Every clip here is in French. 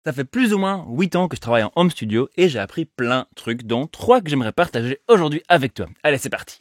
Ça fait plus ou moins 8 ans que je travaille en home studio et j'ai appris plein de trucs, dont 3 que j'aimerais partager aujourd'hui avec toi. Allez, c'est parti.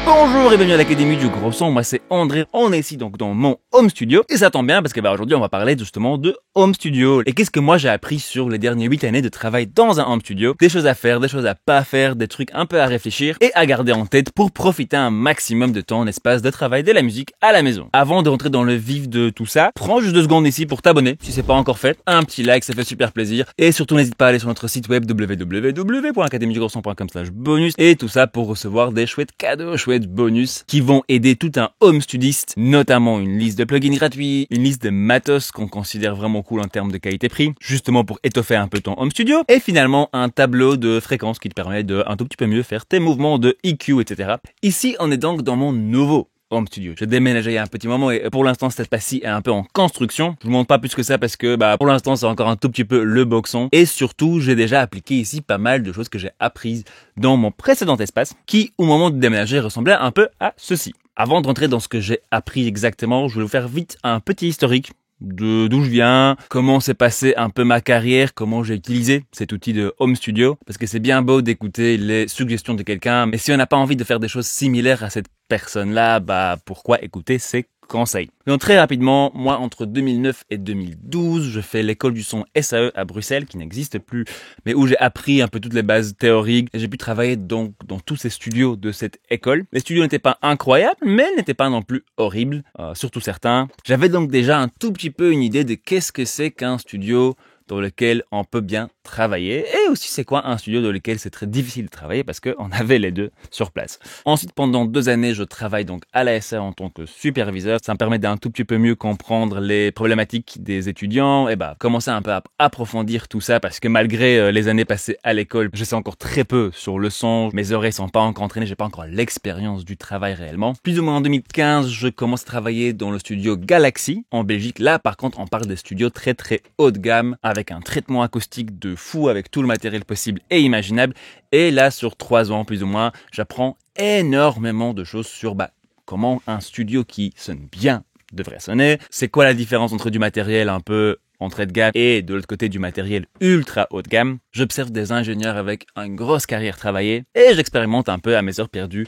Bonjour et bienvenue à l'Académie du Gros Son, moi c'est André, on est ici donc dans mon home studio et ça tombe bien parce que aujourd'hui on va parler justement de home studio. Et qu'est-ce que moi j'ai appris sur les dernières 8 années de travail dans un home studio? Des choses à faire, des choses à pas faire, des trucs un peu à réfléchir et à garder en tête pour profiter un maximum de ton espace de travail de la musique à la maison. Avant de rentrer dans le vif de tout ça, prends juste 2 secondes ici pour t'abonner si c'est pas encore fait, un petit like, ça fait super plaisir et surtout n'hésite pas à aller sur notre site web www.academiedugrosson.com/bonus et tout ça pour recevoir des chouettes cadeaux, bonus qui vont aider tout un home studiste, notamment une liste de plugins gratuits, une liste de matos qu'on considère vraiment cool en termes de qualité-prix, justement pour étoffer un peu ton home studio, et finalement un tableau de fréquences qui te permet de un tout petit peu mieux faire tes mouvements de EQ, etc. Ici, on est donc dans mon nouveau home studio. J'ai déménagé il y a un petit moment et pour l'instant cette espace-ci est un peu en construction. Je vous montre pas plus que ça parce que pour l'instant c'est encore un tout petit peu le boxon et surtout j'ai déjà appliqué ici pas mal de choses que j'ai apprises dans mon précédent espace qui au moment de déménager ressemblait un peu à ceci. Avant de rentrer dans ce que j'ai appris exactement, je vais vous faire vite un petit historique de d'où je viens, comment s'est passé un peu ma carrière, comment j'ai utilisé cet outil de home studio, parce que c'est bien beau d'écouter les suggestions de quelqu'un, mais si on n'a pas envie de faire des choses similaires à cette personne-là, pourquoi écouter ses conseils? Donc très rapidement, moi entre 2009 et 2012, je fais l'école du son SAE à Bruxelles, qui n'existe plus, mais où j'ai appris un peu toutes les bases théoriques, et j'ai pu travailler donc dans tous ces studios de cette école. Les studios n'étaient pas incroyables, mais n'étaient pas non plus horribles, surtout certains. J'avais donc déjà un tout petit peu une idée de qu'est-ce que c'est qu'un studio dans lequel on peut bien travailler et aussi c'est quoi un studio dans lequel c'est très difficile de travailler parce qu'on avait les deux sur place. Ensuite, pendant 2 années, je travaille donc à la SA en tant que superviseur. Ça me permet d'un tout petit peu mieux comprendre les problématiques des étudiants et commencer un peu à approfondir tout ça parce que malgré les années passées à l'école, je sais encore très peu sur le son, mes oreilles sont pas encore entraînées, j'ai pas encore l'expérience du travail réellement. Plus ou moins en 2015, je commence à travailler dans le studio Galaxy en Belgique. Là, par contre, on parle des studios très très haut de gamme avec un traitement acoustique de fou avec tout le matériel possible et imaginable. Et là, sur 3 ans plus ou moins, j'apprends énormément de choses sur comment un studio qui sonne bien devrait sonner. C'est quoi la différence entre du matériel un peu entrée de gamme et de l'autre côté du matériel ultra haut de gamme. J'observe des ingénieurs avec une grosse carrière travaillée et j'expérimente un peu à mes heures perdues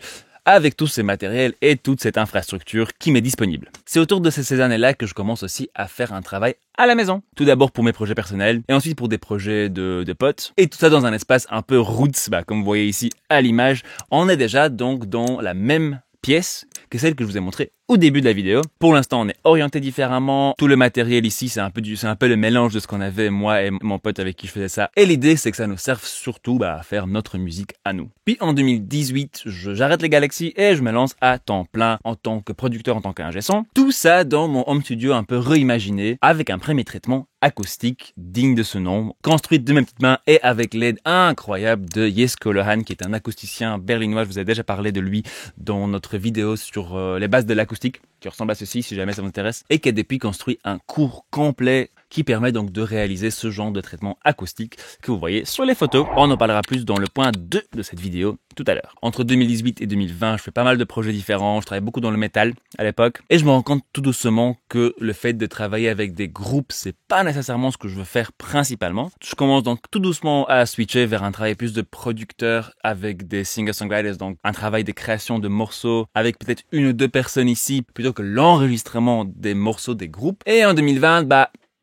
avec tous ces matériels et toute cette infrastructure qui m'est disponible. C'est autour de ces années-là que je commence aussi à faire un travail à la maison. Tout d'abord pour mes projets personnels et ensuite pour des projets de potes. Et tout ça dans un espace un peu roots, comme vous voyez ici à l'image. On est déjà donc dans la même pièce que celle que je vous ai montrée au début de la vidéo. Pour l'instant, on est orienté différemment. Tout le matériel ici, c'est un peu le mélange de ce qu'on avait, moi et mon pote avec qui je faisais ça. Et l'idée, c'est que ça nous serve surtout à faire notre musique à nous. Puis en 2018, j'arrête les Galaxy et je me lance à temps plein en tant que producteur, en tant qu'ingé son. Tout ça dans mon home studio un peu reimaginé avec un premier traitement acoustique digne de ce nom, construite de mes petites mains et avec l'aide incroyable de Jesko Lohan, qui est un acousticien berlinois. Je vous ai déjà parlé de lui dans notre vidéo sur les bases de l'acoustique, qui ressemble à ceci si jamais ça vous intéresse, et qui a depuis construit un cours complet qui permet donc de réaliser ce genre de traitement acoustique que vous voyez sur les photos. On en parlera plus dans le point 2 de cette vidéo tout à l'heure. Entre 2018 et 2020, je fais pas mal de projets différents, je travaille beaucoup dans le métal à l'époque, et je me rends compte tout doucement que le fait de travailler avec des groupes, c'est pas nécessairement ce que je veux faire principalement. Je commence donc tout doucement à switcher vers un travail plus de producteur avec des singer-songwriters, donc un travail de création de morceaux avec peut-être 1 ou 2 personnes ici, plutôt que l'enregistrement des morceaux des groupes. Et en 2020,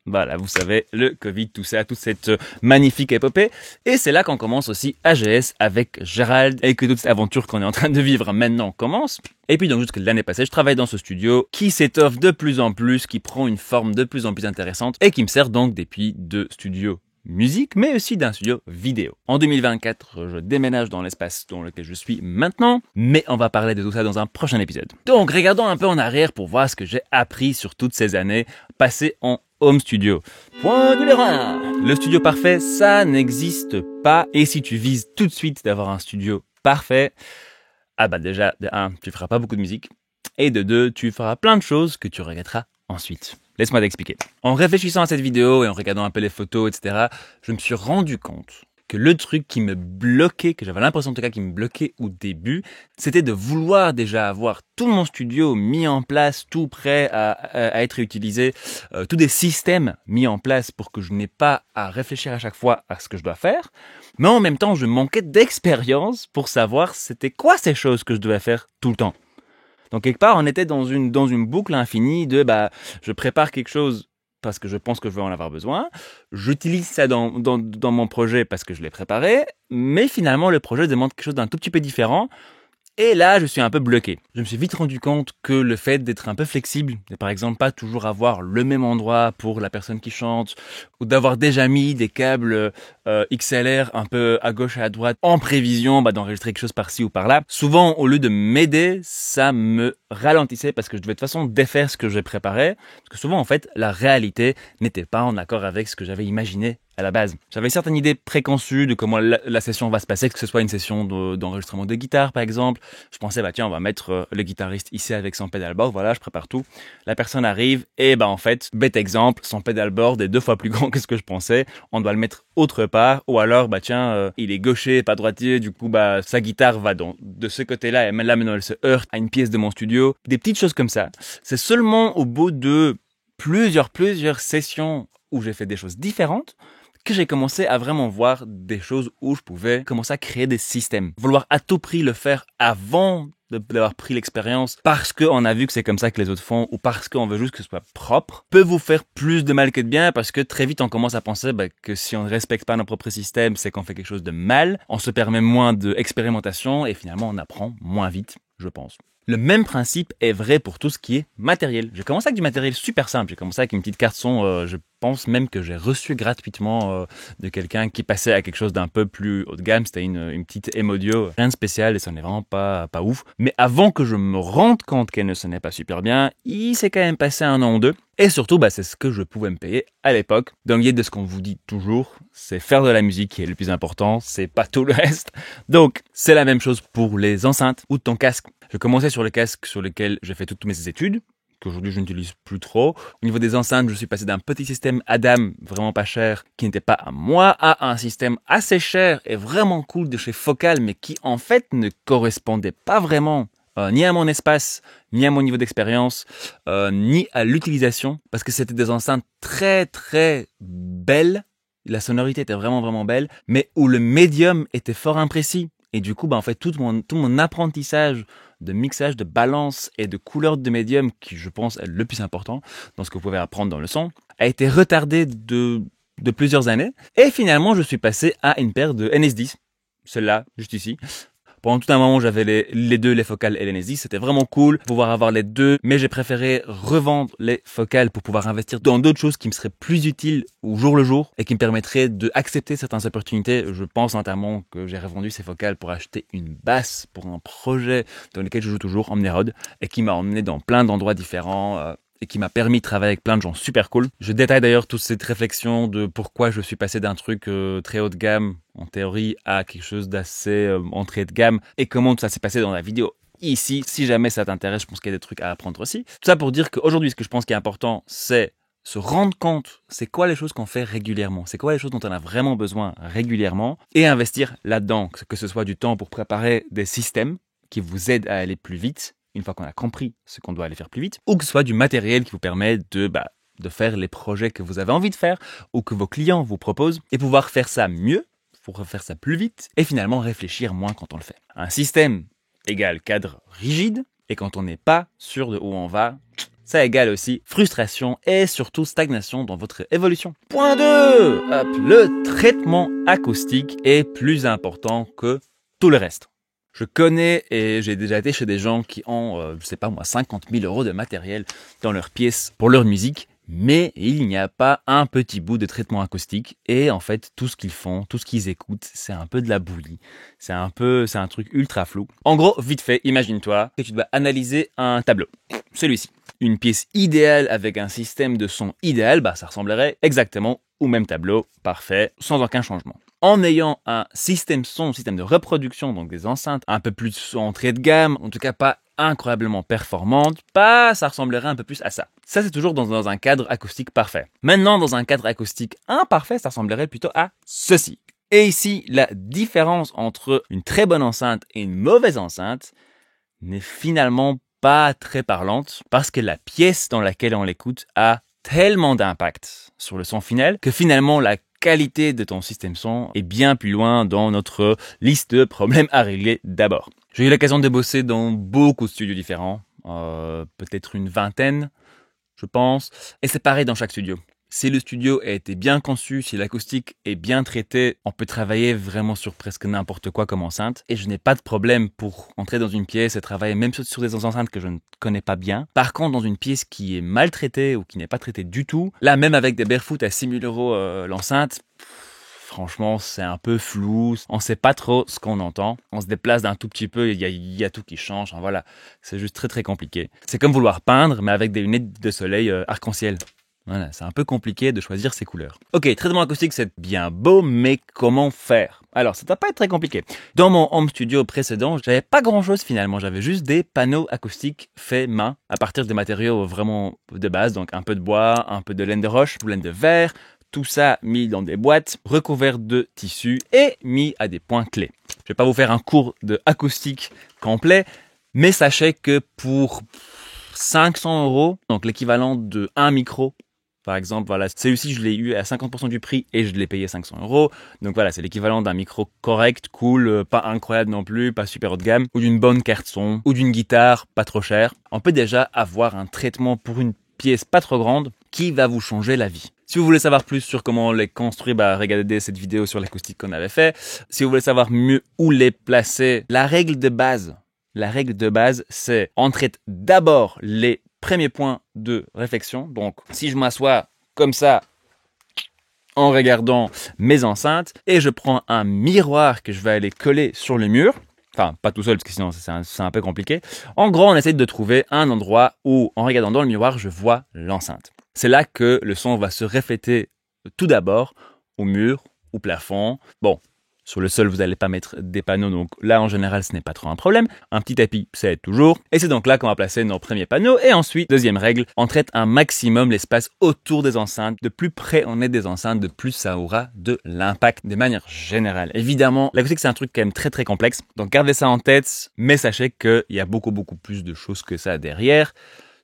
voilà, vous savez, le Covid, tout ça, toute cette magnifique épopée. Et c'est là qu'on commence aussi AGS avec Gérald et que toute cette aventure qu'on est en train de vivre maintenant commence. Et puis donc jusque l'année passée, je travaille dans ce studio qui s'étoffe de plus en plus, qui prend une forme de plus en plus intéressante et qui me sert donc depuis de studio musique, mais aussi d'un studio vidéo. En 2024, je déménage dans l'espace dans lequel je suis maintenant, mais on va parler de tout ça dans un prochain épisode. Donc, regardons un peu en arrière pour voir ce que j'ai appris sur toutes ces années passées en home studio. Point numéro 1. Le studio parfait, ça n'existe pas. Et si tu vises tout de suite d'avoir un studio parfait, déjà, de 1, tu feras pas beaucoup de musique. Et de 2, tu feras plein de choses que tu regretteras ensuite. Laisse-moi t'expliquer. En réfléchissant à cette vidéo et en regardant un peu les photos, etc., je me suis rendu compte que le truc qui me bloquait, que j'avais l'impression en tout cas qui me bloquait au début, c'était de vouloir déjà avoir tout mon studio mis en place, tout prêt à être utilisé, tous des systèmes mis en place pour que je n'ai pas à réfléchir à chaque fois à ce que je dois faire. Mais en même temps, je manquais d'expérience pour savoir c'était quoi ces choses que je devais faire tout le temps. Donc quelque part, on était dans une boucle infinie de je prépare quelque chose parce que je pense que je vais en avoir besoin, j'utilise ça dans mon projet parce que je l'ai préparé, mais finalement le projet demande quelque chose d'un tout petit peu différent. Et là, je suis un peu bloqué. Je me suis vite rendu compte que le fait d'être un peu flexible, et par exemple pas toujours avoir le même endroit pour la personne qui chante, ou d'avoir déjà mis des câbles XLR un peu à gauche et à droite en prévision d'enregistrer quelque chose par-ci ou par-là, souvent au lieu de m'aider, ça me ralentissait parce que je devais de toute façon défaire ce que j'ai préparé, parce que souvent en fait la réalité n'était pas en accord avec ce que j'avais imaginé à la base. J'avais certaines idées préconçues de comment la session va se passer, que ce soit une session d'enregistrement de guitare par exemple. Je pensais tiens on va mettre le guitariste ici avec son pedalboard, voilà je prépare tout. La personne arrive et en fait, bête exemple, son pedalboard est 2 fois plus grand que ce que je pensais, on doit le mettre autre part, ou alors il est gaucher pas droitier, du coup sa guitare va de ce côté-là et là maintenant elle se heurte à une pièce de mon studio. Des petites choses comme ça. C'est seulement au bout de plusieurs sessions où j'ai fait des choses différentes que j'ai commencé à vraiment voir des choses où je pouvais commencer à créer des systèmes. Vouloir à tout prix le faire avant d'avoir pris l'expérience parce qu'on a vu que c'est comme ça que les autres font ou parce qu'on veut juste que ce soit propre peut vous faire plus de mal que de bien parce que très vite on commence à penser que si on ne respecte pas nos propres systèmes, c'est qu'on fait quelque chose de mal, on se permet moins d'expérimentation et finalement on apprend moins vite, je pense. Le même principe est vrai pour tout ce qui est matériel. J'ai commencé avec du matériel super simple. J'ai commencé avec une petite carte son, je pense même que j'ai reçu gratuitement de quelqu'un qui passait à quelque chose d'un peu plus haut de gamme. C'était une petite M-Audio, rien de spécial et ça n'est vraiment pas ouf. Mais avant que je me rende compte qu'elle ne sonnait pas super bien, il s'est quand même passé 1 an ou 2. Et surtout, c'est ce que je pouvais me payer à l'époque. Dans le guide de ce qu'on vous dit toujours, c'est faire de la musique qui est le plus important, c'est pas tout le reste. Donc, c'est la même chose pour les enceintes ou ton casque. Je commençais sur le casque sur lequel j'ai fait toutes mes études, qu'aujourd'hui je n'utilise plus trop. Au niveau des enceintes, je suis passé d'un petit système Adam, vraiment pas cher, qui n'était pas à moi, à un système assez cher et vraiment cool de chez Focal, mais qui en fait ne correspondait pas vraiment ni à mon espace, ni à mon niveau d'expérience, ni à l'utilisation, parce que c'était des enceintes très très belles, la sonorité était vraiment belle, mais où le médium était fort imprécis. Et du coup, en fait, tout mon apprentissage de mixage, de balance et de couleur de médium, qui je pense est le plus important dans ce que vous pouvez apprendre dans le son, a été retardé de plusieurs années. Et finalement, je suis passé à une paire de NS10, celle-là, juste ici. Pendant tout un moment, j'avais les deux, les focales et les NS10. C'était vraiment cool de pouvoir avoir les deux, mais j'ai préféré revendre les focales pour pouvoir investir dans d'autres choses qui me seraient plus utiles au jour le jour et qui me permettraient d'accepter certaines opportunités. Je pense notamment que j'ai revendu ces focales pour acheter une basse pour un projet dans lequel je joue toujours, Omnerod, et qui m'a emmené dans plein d'endroits différents. Et qui m'a permis de travailler avec plein de gens super cool. Je détaille d'ailleurs toute cette réflexion de pourquoi je suis passé d'un truc très haut de gamme, en théorie, à quelque chose d'assez entrée de gamme, et comment tout ça s'est passé dans la vidéo ici. Si jamais ça t'intéresse, je pense qu'il y a des trucs à apprendre aussi. Tout ça pour dire qu'aujourd'hui, ce que je pense qui est important, c'est se rendre compte, c'est quoi les choses qu'on fait régulièrement, c'est quoi les choses dont on a vraiment besoin régulièrement, et investir là-dedans, que ce soit du temps pour préparer des systèmes qui vous aident à aller plus vite, une fois qu'on a compris ce qu'on doit aller faire plus vite, ou que ce soit du matériel qui vous permet de faire les projets que vous avez envie de faire, ou que vos clients vous proposent, et pouvoir faire ça mieux, pour faire ça plus vite, et finalement réfléchir moins quand on le fait. Un système égale cadre rigide, et quand on n'est pas sûr de où on va, ça égale aussi frustration et surtout stagnation dans votre évolution. Point 2, le traitement acoustique est plus important que tout le reste. Je connais et j'ai déjà été chez des gens qui ont, 50 000 euros de matériel dans leur pièce pour leur musique, mais il n'y a pas un petit bout de traitement acoustique et en fait tout ce qu'ils font, tout ce qu'ils écoutent, c'est un peu de la bouillie. C'est un truc ultra flou. En gros, vite fait, imagine-toi que tu dois analyser un tableau. Celui-ci. Une pièce idéale avec un système de son idéal, ça ressemblerait exactement au même tableau, parfait, sans aucun changement. En ayant un système son, un système de reproduction, donc des enceintes un peu plus entrée de gamme, en tout cas pas incroyablement performante, ça ressemblerait un peu plus à ça. Ça, c'est toujours dans un cadre acoustique parfait. Maintenant, dans un cadre acoustique imparfait, ça ressemblerait plutôt à ceci. Et ici, la différence entre une très bonne enceinte et une mauvaise enceinte n'est finalement pas très parlante parce que la pièce dans laquelle on l'écoute a tellement d'impact sur le son final que finalement la qualité de ton système son est bien plus loin dans notre liste de problèmes à régler d'abord. J'ai eu l'occasion de bosser dans beaucoup de studios différents, peut-être une vingtaine, je pense, et c'est pareil dans chaque studio. Si le studio a été bien conçu, si l'acoustique est bien traitée, on peut travailler vraiment sur presque n'importe quoi comme enceinte. Et je n'ai pas de problème pour entrer dans une pièce et travailler même sur des enceintes que je ne connais pas bien. Par contre, dans une pièce qui est mal traitée ou qui n'est pas traitée du tout, là même avec des Barefoot à 6 000 € l'enceinte, franchement, c'est un peu flou. On sait pas trop ce qu'on entend. On se déplace d'un tout petit peu, il y a tout qui change. Enfin, voilà, c'est juste très très compliqué. C'est comme vouloir peindre, mais avec des lunettes de soleil arc-en-ciel. Voilà, c'est un peu compliqué de choisir ses couleurs. Ok, traitement acoustique, c'est bien beau, mais comment faire? Alors, ça ne va pas être très compliqué. Dans mon home studio précédent, j'avais pas grand-chose finalement. J'avais juste des panneaux acoustiques faits main, à partir de matériaux vraiment de base, donc un peu de bois, un peu de laine de roche, ou laine de verre, tout ça mis dans des boîtes, recouvertes de tissu et mis à des points clés. Je vais pas vous faire un cours de acoustique complet, mais sachez que pour 500 €, donc l'équivalent de un micro, par exemple, voilà, celui-ci, je l'ai eu à 50% du prix et je l'ai payé 500 €. Donc voilà, c'est l'équivalent d'un micro correct, cool, pas incroyable non plus, pas super haut de gamme, ou d'une bonne carte son, ou d'une guitare pas trop chère. On peut déjà avoir un traitement pour une pièce pas trop grande qui va vous changer la vie. Si vous voulez savoir plus sur comment les construire, regardez cette vidéo sur l'acoustique qu'on avait fait. Si vous voulez savoir mieux où les placer, la règle de base, c'est on traite d'abord les premiers points de réflexion. Donc, si je m'assois comme ça, en regardant mes enceintes, et je prends un miroir que je vais aller coller sur le mur, enfin, pas tout seul, parce que sinon c'est un peu compliqué. En gros, on essaie de trouver un endroit où, en regardant dans le miroir, je vois l'enceinte. C'est là que le son va se refléter tout d'abord au mur, au plafond. Bon, sur le sol, vous n'allez pas mettre des panneaux, donc là, en général, ce n'est pas trop un problème. Un petit tapis, ça aide toujours. Et c'est donc là qu'on va placer nos premiers panneaux. Et ensuite, deuxième règle, on traite un maximum l'espace autour des enceintes. De plus près on est des enceintes, de plus ça aura de l'impact de manière générale. Évidemment, l'acoustique, c'est un truc quand même très très complexe. Donc gardez ça en tête, mais sachez qu'il y a beaucoup plus de choses que ça derrière.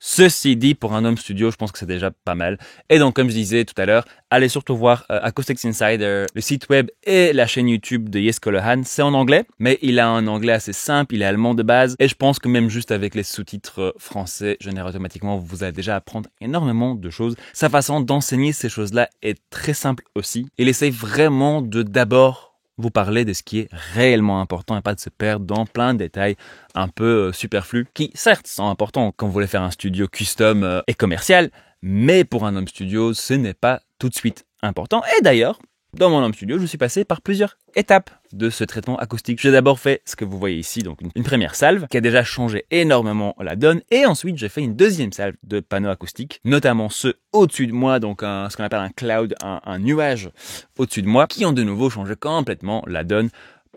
Ceci dit, pour un home studio, je pense que c'est déjà pas mal. Et donc, comme je disais tout à l'heure, allez surtout voir Acoustics Insider, le site web et la chaîne YouTube de Yes Colohan. C'est en anglais, mais il a un anglais assez simple, il est allemand de base. Et je pense que même juste avec les sous-titres français, générés automatiquement, vous allez déjà apprendre énormément de choses. Sa façon d'enseigner ces choses-là est très simple aussi. Il essaye vraiment de d'abord vous parler de ce qui est réellement important et pas de se perdre dans plein de détails un peu superflus qui, certes, sont importants quand vous voulez faire un studio custom et commercial, mais pour un home studio, ce n'est pas tout de suite important. Et d'ailleurs, dans mon home studio, je suis passé par plusieurs étapes de ce traitement acoustique. J'ai d'abord fait ce que vous voyez ici, donc une première salve qui a déjà changé énormément la donne. Et ensuite, j'ai fait une deuxième salve de panneaux acoustiques, notamment ceux au-dessus de moi, donc ce qu'on appelle un cloud, un nuage au-dessus de moi, qui ont de nouveau changé complètement la donne.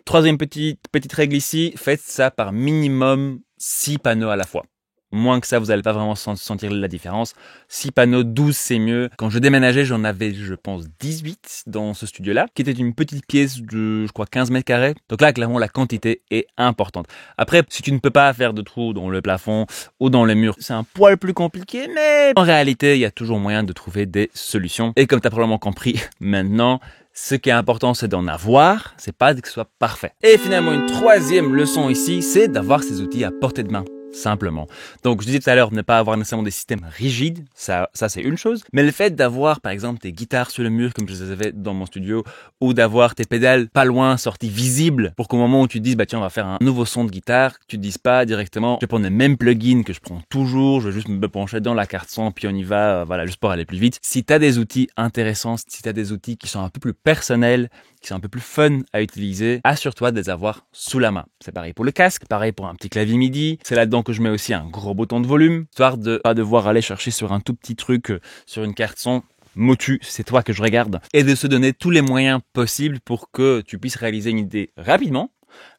Troisième petite règle ici, faites ça par minimum 6 panneaux à la fois. Moins que ça, vous n'allez pas vraiment sentir la différence. 6 panneaux, 12, c'est mieux. Quand je déménageais, j'en avais, je pense, 18 dans ce studio-là, qui était une petite pièce de, je crois, 15 mètres carrés. Donc là, clairement, la quantité est importante. Après, si tu ne peux pas faire de trous dans le plafond ou dans les murs, c'est un poil plus compliqué, mais en réalité, il y a toujours moyen de trouver des solutions. Et comme tu as probablement compris maintenant, ce qui est important, c'est d'en avoir, c'est pas que ce soit parfait. Et finalement, une troisième leçon ici, c'est d'avoir ces outils à portée de main. Simplement. Donc, je disais tout à l'heure, ne pas avoir nécessairement des systèmes rigides, ça c'est une chose. Mais le fait d'avoir, par exemple, tes guitares sur le mur, comme je les avais dans mon studio, ou d'avoir tes pédales pas loin, sorties visibles, pour qu'au moment où tu te dises, tiens, on va faire un nouveau son de guitare, tu te dises pas directement, je vais prendre le même plugin que je prends toujours, je vais juste me pencher dans la carte son, puis on y va, voilà, juste pour aller plus vite. Si t'as des outils intéressants, si t'as des outils qui sont un peu plus personnels, qui sont un peu plus fun à utiliser, assure-toi de les avoir sous la main. C'est pareil pour le casque, pareil pour un petit clavier MIDI. C'est là-dedans que je mets aussi un gros bouton de volume, histoire de pas devoir aller chercher sur un tout petit truc, sur une carte son. Motu, c'est toi que je regarde. Et de se donner tous les moyens possibles pour que tu puisses réaliser une idée rapidement,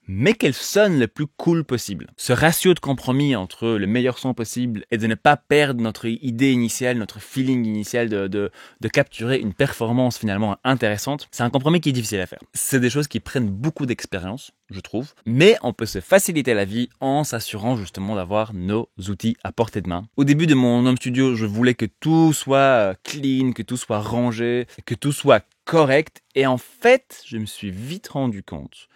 mais qu'elle sonne le plus cool possible. Ce ratio de compromis entre le meilleur son possible et de ne pas perdre notre idée initiale, notre feeling initial de capturer une performance finalement intéressante, c'est un compromis qui est difficile à faire. C'est des choses qui prennent beaucoup d'expérience, je trouve, mais on peut se faciliter la vie en s'assurant justement d'avoir nos outils à portée de main. Au début de mon home studio, je voulais que tout soit clean, que tout soit rangé, que tout soit correct, et en fait, je me suis vite rendu compte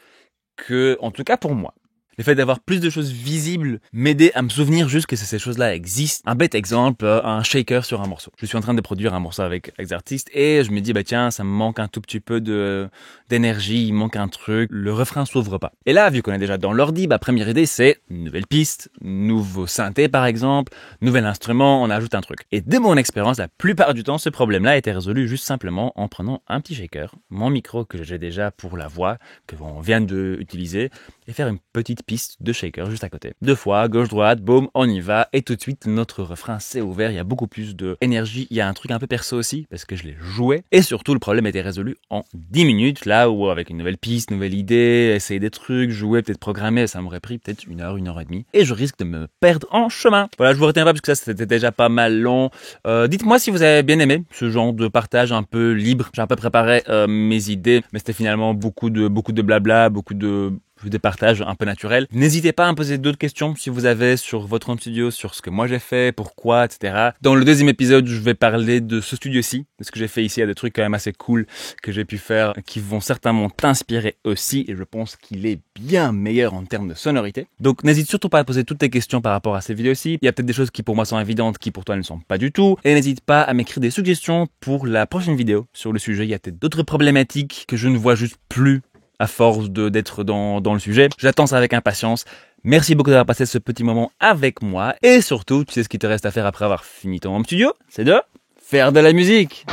que, en tout cas pour moi, le fait d'avoir plus de choses visibles m'aidait à me souvenir juste que ces choses-là existent. Un bête exemple, un shaker sur un morceau. Je suis en train de produire un morceau avec des artistes et je me dis, bah tiens, ça me manque un tout petit peu d'énergie, il manque un truc, le refrain s'ouvre pas. Et là, vu qu'on est déjà dans l'ordi, bah première idée c'est une nouvelle piste, nouveau synthé par exemple, nouvel instrument, on ajoute un truc. Et de mon expérience, la plupart du temps, ce problème-là a été résolu juste simplement en prenant un petit shaker, mon micro que j'ai déjà pour la voix, que on vient d'utiliser, et faire une petite piste de shaker juste à côté. 2 fois, gauche-droite, boum, on y va, et tout de suite, notre refrain s'est ouvert, il y a beaucoup plus d'énergie, il y a un truc un peu perso aussi, parce que je l'ai joué, et surtout, le problème était résolu en 10 minutes, là où avec une nouvelle piste, nouvelle idée, essayer des trucs, jouer, peut-être programmer, ça m'aurait pris peut-être 1 heure, 1 heure et demie, et je risque de me perdre en chemin. Voilà, je vous retiens pas, parce que ça, c'était déjà pas mal long. Dites-moi si vous avez bien aimé ce genre de partage un peu libre. J'ai un peu préparé mes idées, mais c'était finalement beaucoup de blabla, beaucoup de partages un peu naturels. N'hésitez pas à me poser d'autres questions si vous avez sur votre home studio, sur ce que moi j'ai fait, pourquoi, etc. Dans le 2e épisode, je vais parler de ce studio-ci, de ce que j'ai fait ici. Il y a des trucs quand même assez cool que j'ai pu faire, qui vont certainement t'inspirer aussi, et je pense qu'il est bien meilleur en termes de sonorité. Donc n'hésite surtout pas à poser toutes tes questions par rapport à ces vidéos-ci. Il y a peut-être des choses qui pour moi sont évidentes, qui pour toi ne sont pas du tout. Et n'hésite pas à m'écrire des suggestions pour la prochaine vidéo sur le sujet. Il y a peut-être d'autres problématiques que je ne vois juste plus à force d'être dans le sujet. J'attends ça avec impatience. Merci beaucoup d'avoir passé ce petit moment avec moi. Et surtout, tu sais ce qu'il te reste à faire après avoir fini ton home studio, c'est de faire de la musique.